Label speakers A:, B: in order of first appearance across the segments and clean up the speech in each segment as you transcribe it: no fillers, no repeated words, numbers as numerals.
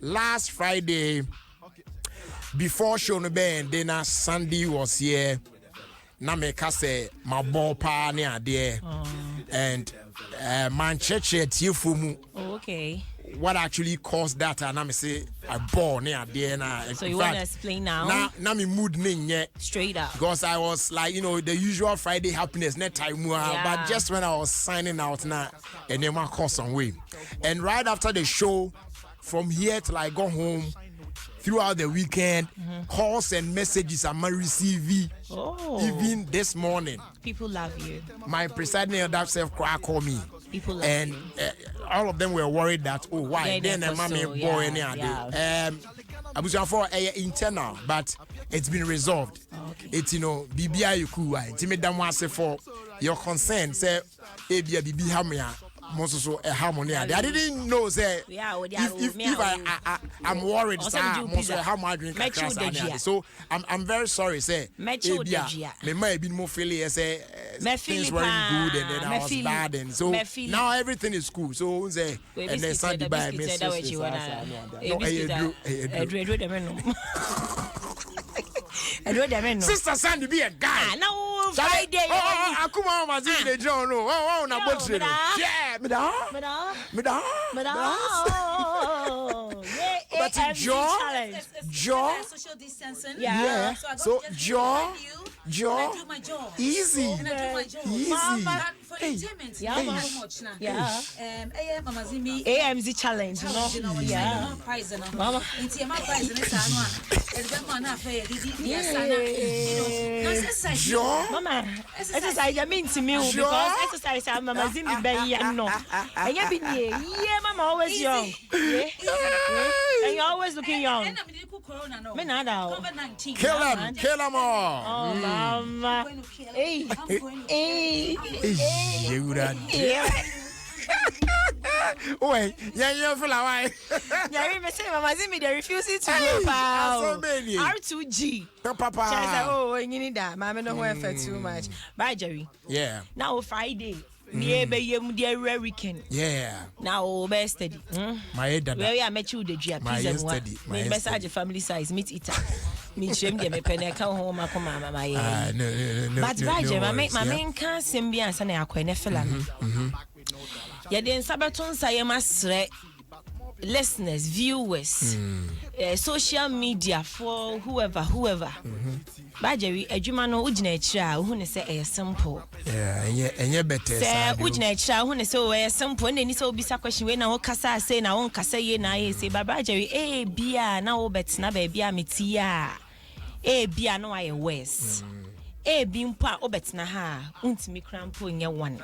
A: last Friday before show no band, then Sunday was here. Na me ka say my ball pa ne ade and man church tiefu mu.
B: Okay.
A: What actually caused that? And I say I ball ne ade na.
B: So you want to explain now?
A: Na me mood ne
B: straight up.
A: Because I was like, the usual Friday happiness net time, but just when I was signing out now, and then my course on way. And right after the show, from here till I go home, throughout the weekend, calls and messages I'm receiving. Even this morning.
B: People love you.
A: My presiding elder self called me.
B: People love
A: and,
B: you.
A: All of them were worried that, why? Then a mommy boy any day. I was for internal, but it's been resolved.
B: Okay.
A: It's BBI you cool. It's for your concern. Say, BB Hamia. So a harmony. I didn't know say if I'm worried how much drink. So I'm very sorry say me might be more feeling say things weren't good and then I was bad and so now everything is cool. So say and then Sunday by me Sister Sandy be a guy.
B: Now Friday.
A: I come on, my sister John. Oh, na bullshit. Yeah, but jaw,
C: social distancing.
A: Yeah. So jaw, easy.
B: AMZ challenge. Yeah. Mama. Mama, exercise I mean to me because exercise I'm Mama Zimmy Bay no. And you been yeah, Mama always young. Yeah. And you're always looking young. Me nada.
A: Kill them all.
B: Oh, Mama. Hey.
A: You that. Wait, yeah, for why?
B: Yeah, me say Mama Zimmy they refusing to go pow. R2G.
A: Papa.
B: Oh, you need that. Mama no go effort too much. Bye, Jerry.
A: Yeah.
B: Now Friday. Near be the weekend.
A: Yeah.
B: Now be steady.
A: My head.
B: Where I met you the Gia please me message family size meet eater. Me shame them pen come home come mama my.
A: No.
B: But Roger, my main can send be answer na akwa fella. Yeah, then Sabaton say masre listeners, viewers, social media for whoever. By Jerry, a Jumano Ujina child who say a simple.
A: Yeah, and you better.
B: Say Ujina child who say a simple, and then it's all be a question when I won't say na won't say na say by Jerry, bia now bet na baby mitia. Bia no I west. Being pa obetna ha untimi crampo in one.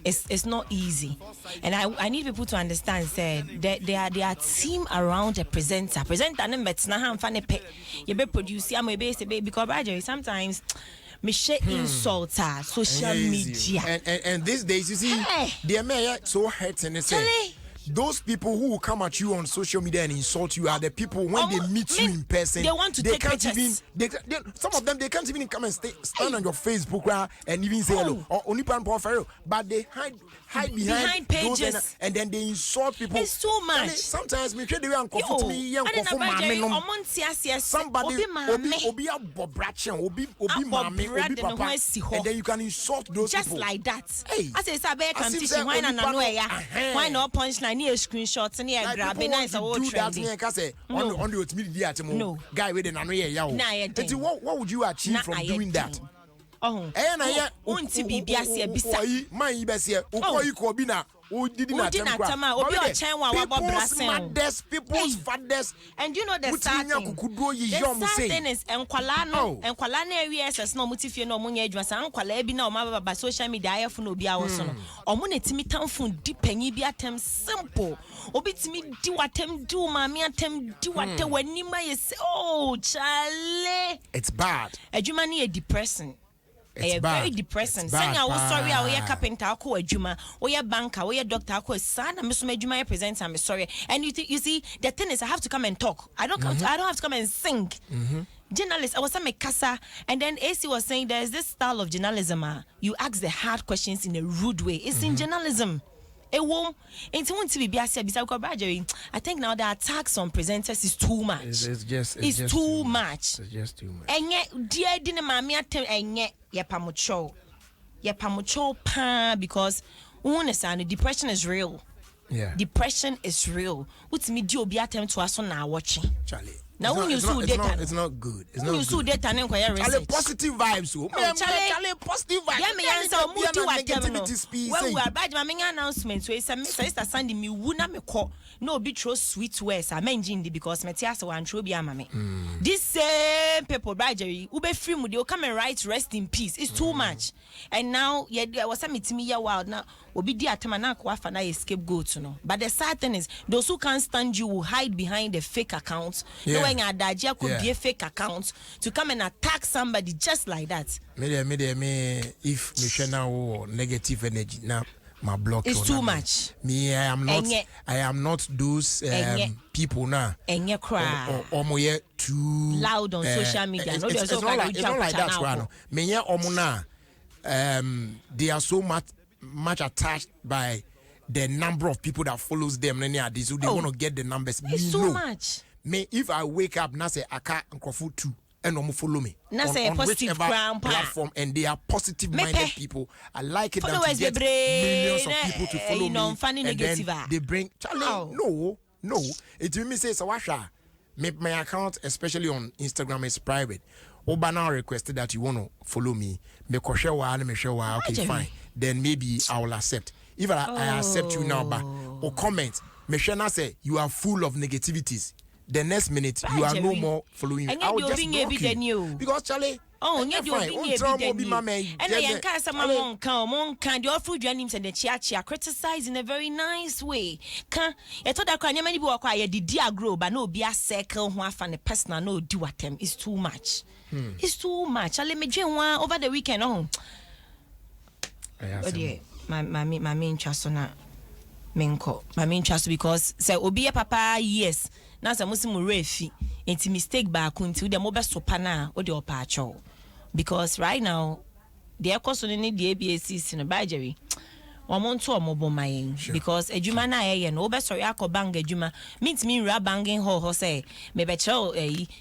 B: It's not easy, and I need people to understand. Say they are team around a presenter. Presenter nem betna ha mfa ne pe. You be produce am be say because by sometimes me share insulter social media.
A: And these days you see they may so hurting and say. Those people who will come at you on social media and insult you are the people when they meet you in person.
B: They want to take pictures.
A: Some of them they can't even come and stand on your Facebook and even say hello or only but they hide behind pages those and then they insult people.
B: It's too much.
A: Sometimes me try the way uncomfortable somebody obi abobrachen obi mama obi papa and then you can insult those
B: just
A: people
B: just like that.
A: Hey,
B: I say sabe competition why na no why no punchline near screenshots and yeah grab it nice all trending.
A: On the ultimate no guy with an what would you achieve from doing that?
B: Oh, unti bibia se bisa.
A: Man ibesia ukoyi ko bi na didn't people's fathers.
B: And you know the sad thing is enkwala na awies no mutifie no munya adwuma san enkwala bi na o mababa social media ayefo no bia wo so no omo na timi tamfo di panyi bi atem simple obi timi di watem di maami atem di wate wanima yes oh chale
A: it's bad
B: adwuma na depressing.
A: It's
B: very depressing. Sanya wo sorry a we carpenter akọ adwuma, we banker, we doctor akọ sana me so adwuma present am sorry. And you see the thing is I have to come and talk. I don't have to come and sing. Journalists, I was saying Kasa, and then AC was saying there's this style of journalism. You ask the hard questions in a rude way. It's in journalism. It won't. It's want to be because I think now the attacks on presenters is too much.
A: It's just
B: too much.
A: It's just too much.
B: And yet, dear dinner, mammy, and yet, Yapamucho pa because depression is real.
A: Yeah.
B: Depression is real. What's me do be attempt to us on now watching.
A: Charlie.
B: Now when you saw data,
A: it's not good. It's
B: when
A: not
B: you saw data and inquire
A: Charlie, positive vibes. Charlie, positive vibes.
B: Yeah, me answer move to what negativity. Well, we are bad. My main announcement. So it's a Mr. Sandy. Me wuna me call. No be true sweet words. I mentioned because me tiasa wan true be amame. This same people, Bajeri, ube free mu they come and write rest in peace. It's too much. And now, yeah, was a meeting me ya wild now. Obi di atamana kwa fana scapegoat, you know. But the sad thing is, those who can't stand you will hide behind the fake accounts. Yeah. Knowing that could be a fake account to come and attack somebody just like that.
A: Me if me share now negative energy now. My block
B: it's too much.
A: Me, I am not those people now. Or too
B: loud on social media.
A: It's not like that, one. Me omuna. They are so much attached by the number of people that follows them. So they want to get the numbers.
B: It's too much.
A: Me, if I wake up now say I can't too. And no follow me
B: on whichever
A: platform, and they are positive-minded people. I like it that you get millions of people to follow me, and then they bring. Charlie, no. It will me say Sawasha. My account, especially on Instagram, is private. Obana requested that you want to follow me. Okay, fine. Then maybe I will accept. If I accept you now, but or comment, Meshana say you are full of negativities. The next minute you are no more following. I will just block you. Because Charlie.
B: Oh, you're doing it. And I can't say my can the offer names and the chia criticize in a very nice way. Can I thought that many people acquire the dear grow, but no be a circle who have a personal no do attempt. It's too much. It's too much. I'll let me drink one over the weekend. Oh, my main trust on my main trust because say Obi papa yes. Now some Muslim refi into mistake back into the mobile sopana or the opacho. Because right now the cost on the ABAC in a badgery. One month to a mobile my because a juma na and over sorry ako bang a juma means me rab banging ho say maybe cho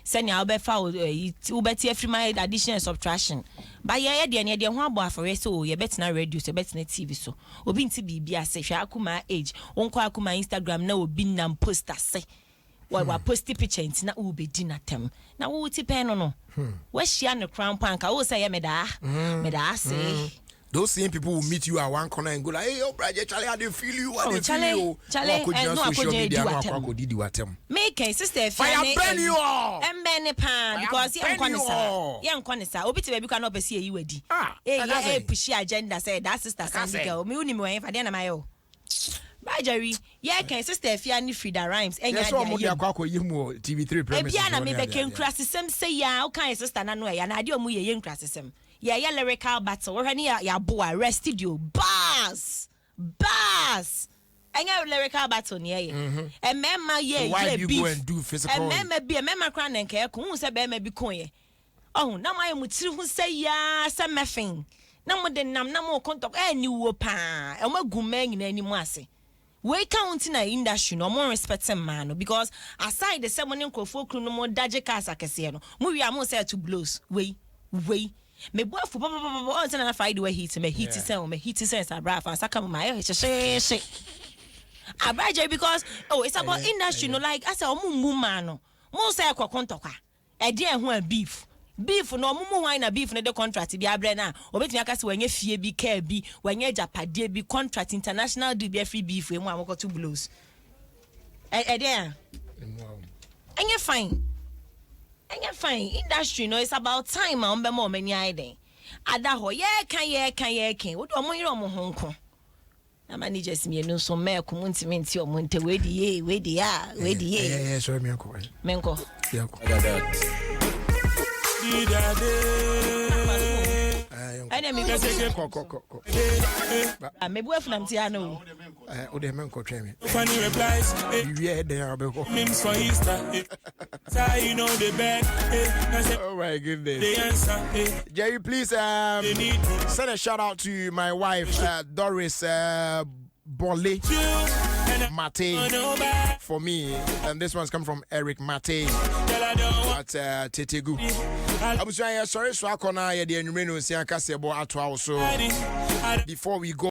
B: send your be foul ubeti every my addition and subtraction. But yeah, the one boy for so you bet na reduce, you bet na TV so. Obi to be a say akuma age, unko akuma Instagram na obi nam poster say. Why post picture into na ube dinner tem. Na wo ti pen no. Where she and the crown pank, I will say me da say.
A: Those same people will meet you at one corner and go like, hey, yo, brother, Charlie, I didn't feel you. I didn't feel you.
B: Charlie, no, I could make a sister fire burn you all. And burn a pan because young Conisa, Obiti baby cannot be see you ready. Eh, push agenda say that sister Sandy girl. Me uni mo if I didn't my Bye Jerry, yeah, can sister Fiani Frida rhymes. And
A: yes, TV3 premise.
B: Piana me became crassism say ya, okay, sister Nanoy, and I do me a young crassism. Yeah, lyrical battle. Or any ya boy arrested you. Bass. And your lyrical battle near and memma ye.
A: Why do you go and do physical?
B: And memma be a memma crown and care. Who say be be coin? Oh, now I am with you who say ya some meffing. No more than no more contact any whoopah. And what good man in any mercy. We count in a industry no more respecting man because aside the 7 folk no more dodgy cars I can see no. We are more said to blows. We. Me boy for papa na fight way heat me heat say me heat sense abra fa saka my she abaje because it's about industry no like I say omu man no mo say kwakwontokwa e dey ho beef no omu wine na beef no the contract bi abre na obetumi aka say wanye fie bi car bi wanye japade bi contract international do be free beef we mu amokoto blows e dey enye fine. And you're fine. Industry, no, it's about time. I'm be more many iden. Adaho, can. What do you want Hong Kong? I'm managers me no so me kumunti menti o monte we di
A: yeah sorry me
B: menko
A: yeah
B: enemy me boy from Tiano
A: o de menko tweme
C: funny replies
A: we there abeko
C: memes for Easter say you know the back
A: oh my goodness
C: the answer
A: Jerry please send a shout out to my wife Doris Bole Mate for me. And this one's come from Eric Mate at Tetegu. I'm sorry, so I can't. Before we go.